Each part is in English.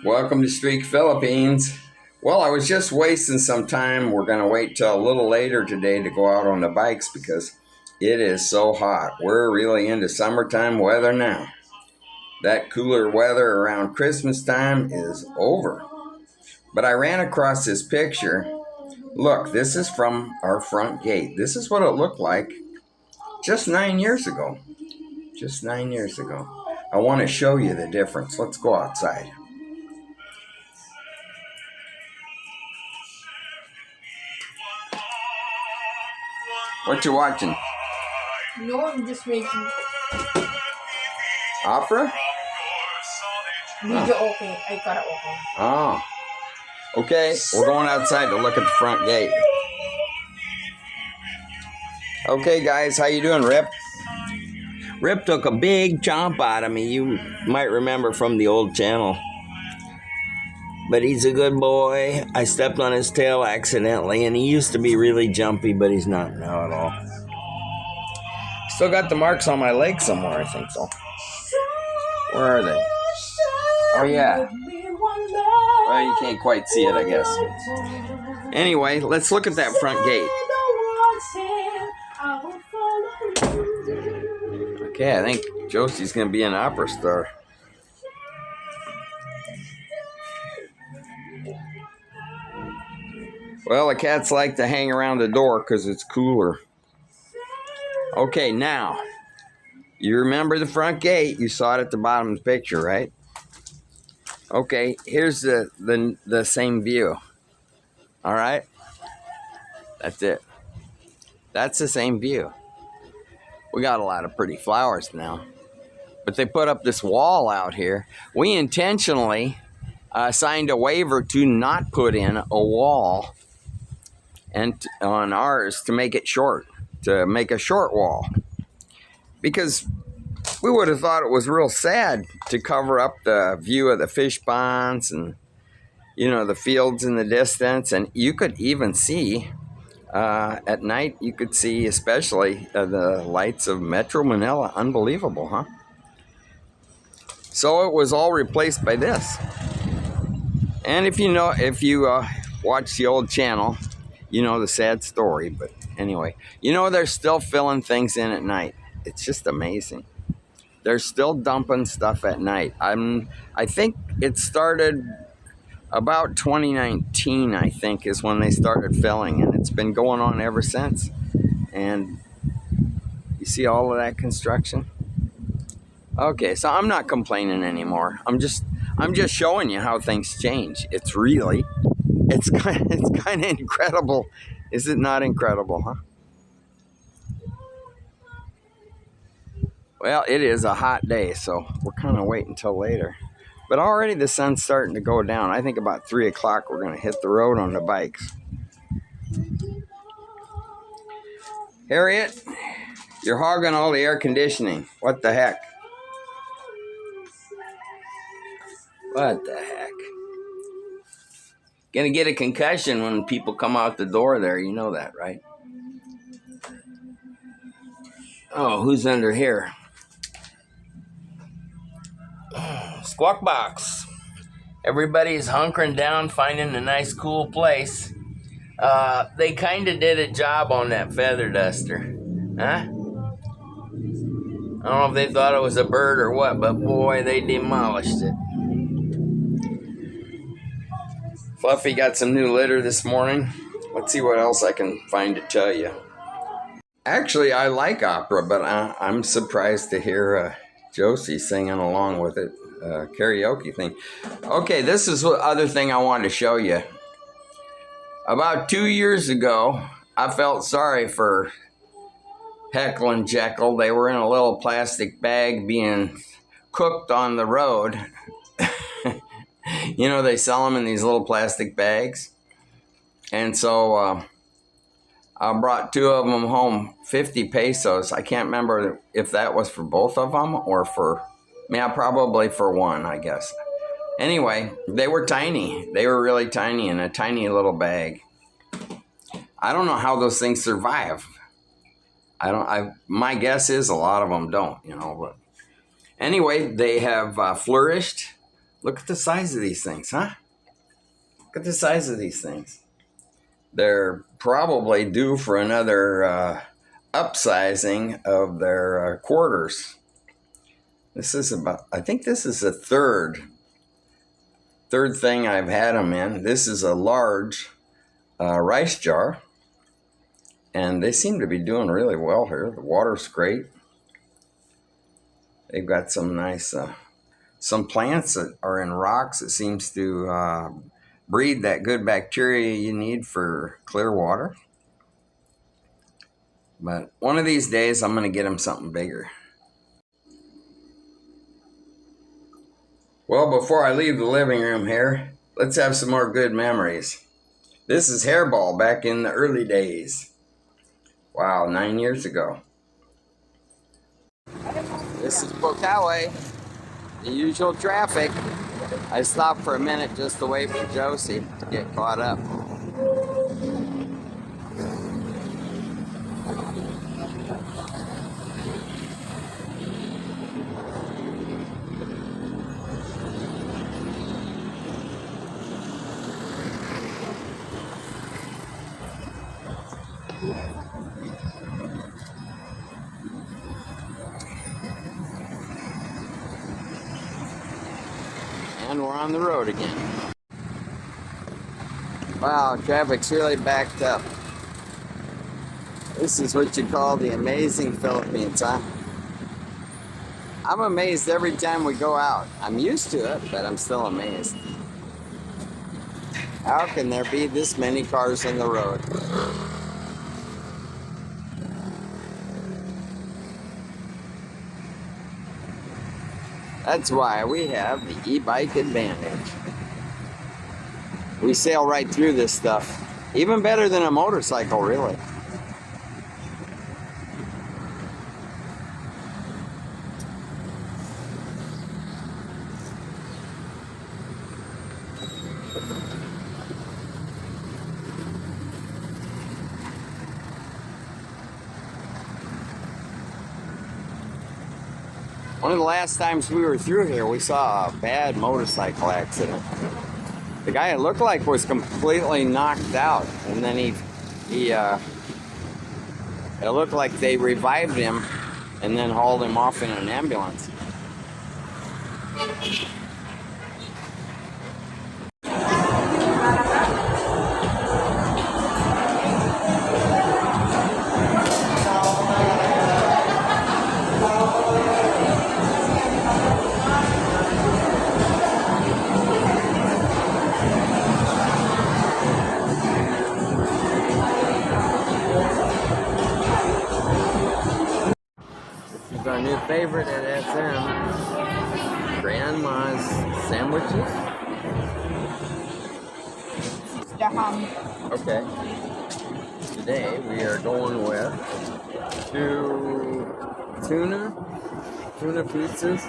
Welcome to Streak Philippines. Well, I was just wasting some time. We're going to wait till a little later today to go out on the bikes because it is so hot. We're really into summertime weather now. That cooler weather around Christmas time is over. But I ran across this picture. Look, this is from our front gate. This is what it looked like just 9 years ago. Just 9 years ago. I want to show you the difference. Let's go outside. What you watching? No, I'm just making Opera? video okay. I got it okay. Oh. Okay, we're going outside to look at the front gate. Okay, guys, how you doing, Rip? Rip took a big chomp out of me. You might remember from the old channel. But he's a good boy. I stepped on his tail accidentally, and he used to be really jumpy, but he's not now at all. Still got the marks on my leg somewhere, I think so. Where are they? Oh, yeah. Well, you can't quite see it, I guess. Anyway, let's look at that front gate. Okay, I think Josie's going to be an opera star. Well, the cats like to hang around the door because it's cooler. Okay, now, you remember the front gate. You saw it at the bottom of the picture, right? Okay, here's the same view. All right? That's it. That's the same view. We got a lot of pretty flowers now. But they put up this wall out here. We intentionally signed a waiver to not put in a wall and on ours to make it short, to make a short wall. Because we would have thought it was real sad to cover up the view of the fish ponds and, you know, the fields in the distance. And you could even see, at night, you could see especially the lights of Metro Manila. Unbelievable, huh? So it was all replaced by this. And if you watch the old channel, you know the sad story. But anyway, you know they're still filling things in at night. It's just amazing. They're still dumping stuff at night. I think it started about 2019, I think, is when they started filling, and it's been going on ever since. And you see all of that construction? Okay, so I'm not complaining anymore. I'm just showing you how things change. It's kind of incredible. Is it not incredible, huh? Well, it is a hot day, so we're kind of waiting until later. But already the sun's starting to go down. I think about 3 o'clock we're going to hit the road on the bikes. Harriet, you're hogging all the air conditioning. What the heck? What the heck? Gonna get a concussion when people come out the door there. You know that, right? Oh, who's under here? Squawk Box. Everybody's hunkering down, finding a nice, cool place. They kind of did a job on that feather duster. Huh? I don't know if they thought it was a bird or what, but boy, they demolished it. Fluffy got some new litter this morning. Let's see what else I can find to tell you. Actually, I like opera, but I'm surprised to hear Josie singing along with it. Karaoke thing. Okay, this is the other thing I wanted to show you. About 2 years ago, I felt sorry for Heckle and Jekyll. They were in a little plastic bag being cooked on the road. You know, they sell them in these little plastic bags. And so I brought 2 of them home, 50 pesos. I can't remember if that was for both of them or probably for one, I guess. Anyway, they were tiny. They were really tiny in a tiny little bag. I don't know how those things survive. My guess is a lot of them don't, you know. But anyway, they have flourished. Look at the size of these things, huh? Look at the size of these things. They're probably due for another upsizing of their quarters. This is about, I think this is the third thing I've had them in. This is a large rice jar, and they seem to be doing really well here. The water's great. They've got some nice, some plants that are in rocks that seems to breed that good bacteria you need for clear water. But one of these days, I'm going to get them something bigger. Well, before I leave the living room here, let's have some more good memories. This is Hairball back in the early days. Wow, 9 years ago. This is Pokawe, the usual traffic. I stopped for a minute just to wait for Josie to get caught up. And we're on the road again. Wow, traffic's really backed up. This is what you call the amazing Philippines, huh? I'm amazed every time we go out. I'm used to it, but I'm still amazed. How can there be this many cars on the road? That's why we have the e-bike advantage. We sail right through this stuff. Even better than a motorcycle, really. One of the last times we were through here, we saw a bad motorcycle accident. The guy, it looked like, was completely knocked out, and then it looked like they revived him and then hauled him off in an ambulance. Our new favorite at SM, Grandma's Sandwiches. The ham. Okay. Today we are going with tuna pizzas,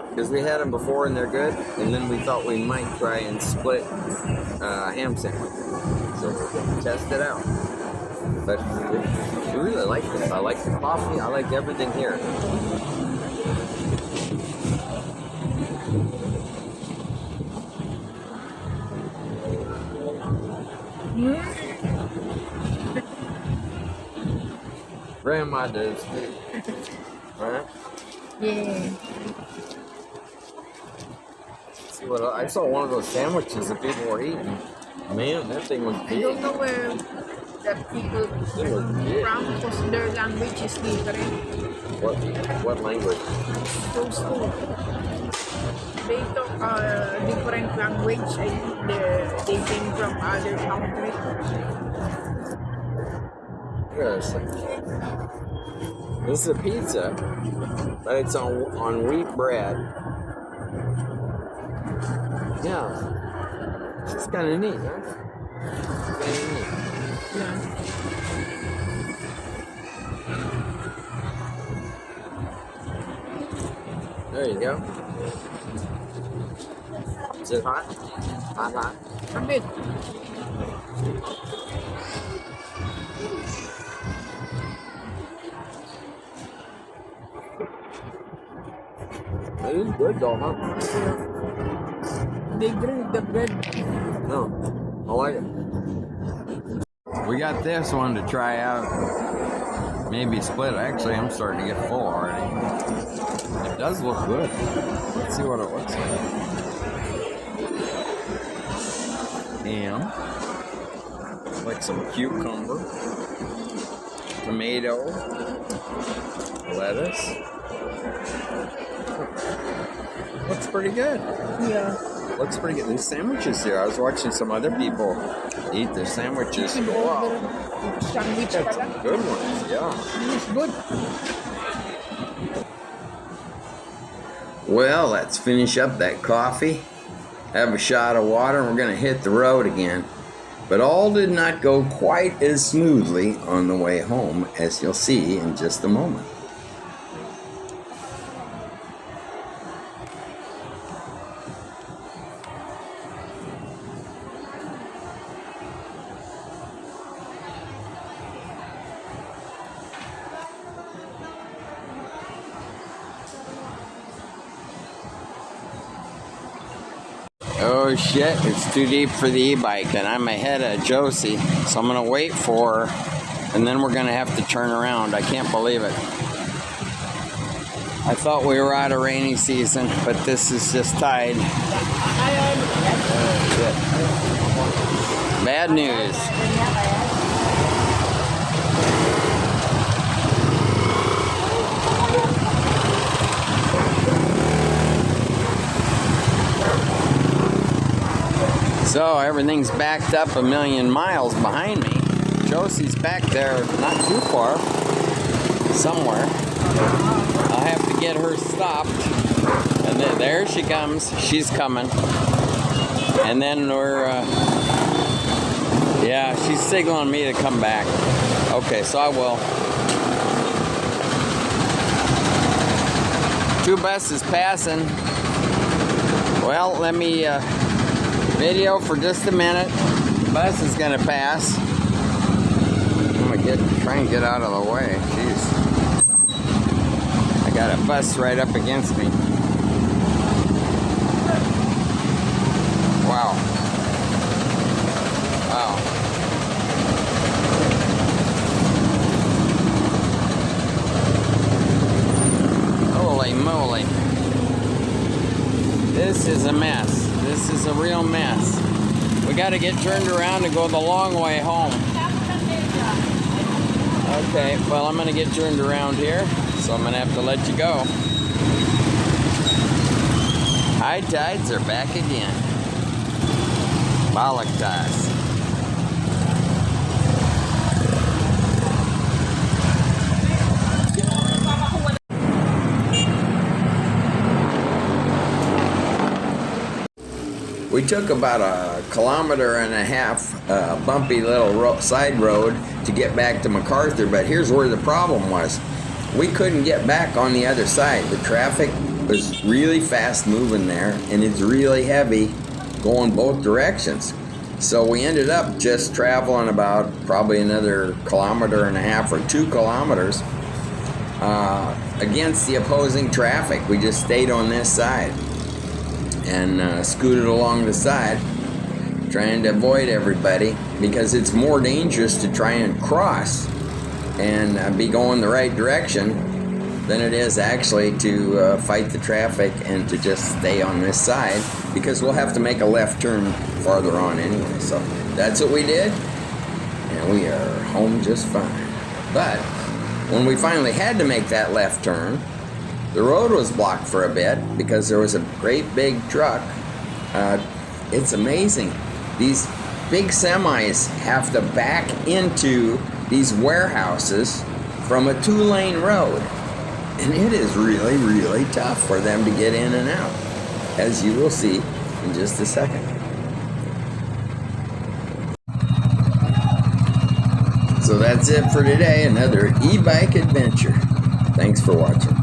because we had them before and they're good, and then we thought we might try and split ham sandwich. So we're going to test it out. But I really like this. I like the coffee. I like everything here. Grandma does too. Right? Yeah. See what I saw one of those sandwiches that people were eating. Man, that thing was I big. don't know where that people It was big. from, because their language is different. What language? Those two, they talk different language. I think they came from other countries. Interesting. This is a pizza, but it's on wheat bread. Yeah, it's kind of neat, huh? Kind of neat. Yeah. There you go. Is it hot? Hot. A bit. It is good though, huh? They drink the bread. No, I like it. We got this one to try out. Maybe split. Actually, I'm starting to get full already. It does look good. Let's see what it looks like. Ham. Like some cucumber. Tomato. Lettuce. Looks pretty good. Yeah. Looks pretty good. These sandwiches here. I was watching some other people eat their sandwiches. You can Wow. order sandwich That's pala. good ones, yeah. It's good. Well, let's finish up that coffee, have a shot of water, and we're going to hit the road again. But all did not go quite as smoothly on the way home, as you'll see in just a moment. Oh shit, it's too deep for the e-bike and I'm ahead of Josie, so I'm gonna wait for her and then we're gonna have to turn around. I can't believe it. I thought we were out of rainy season, but this is just tide. Bad news. So everything's backed up a million miles behind me. Josie's back there not too far, somewhere. I'll have to get her stopped. And there she comes. She's coming. And then we're, yeah, she's signaling me to come back. Okay, so I will. 2 buses passing. Well, let me video for just a minute. Bus is gonna pass. I'm gonna try and get out of the way. Jeez. I got a bus right up against me. Wow. Wow. Holy moly. This is a mess. This is a real mess. We got to get turned around and go the long way home. Okay, well, I'm going to get turned around here, so I'm going to have to let you go. High tides are back again. Balaktas. We took about 1.5 kilometers bumpy little side road to get back to MacArthur, but here's where the problem was. We couldn't get back on the other side. The traffic was really fast moving there, and it's really heavy going both directions. So we ended up just traveling about probably another 1.5 kilometers or 2 kilometers against the opposing traffic. We just stayed on this side and scooted along the side, trying to avoid everybody, because it's more dangerous to try and cross and be going the right direction than it is actually to fight the traffic and to just stay on this side, because we'll have to make a left turn farther on anyway. So that's what we did, and we are home just fine. But when we finally had to make that left turn, the road was blocked for a bit because there was a great big truck. It's amazing. These big semis have to back into these warehouses from a 2-lane road. And it is really, really tough for them to get in and out, as you will see in just a second. So that's it for today. Another e-bike adventure. Thanks for watching.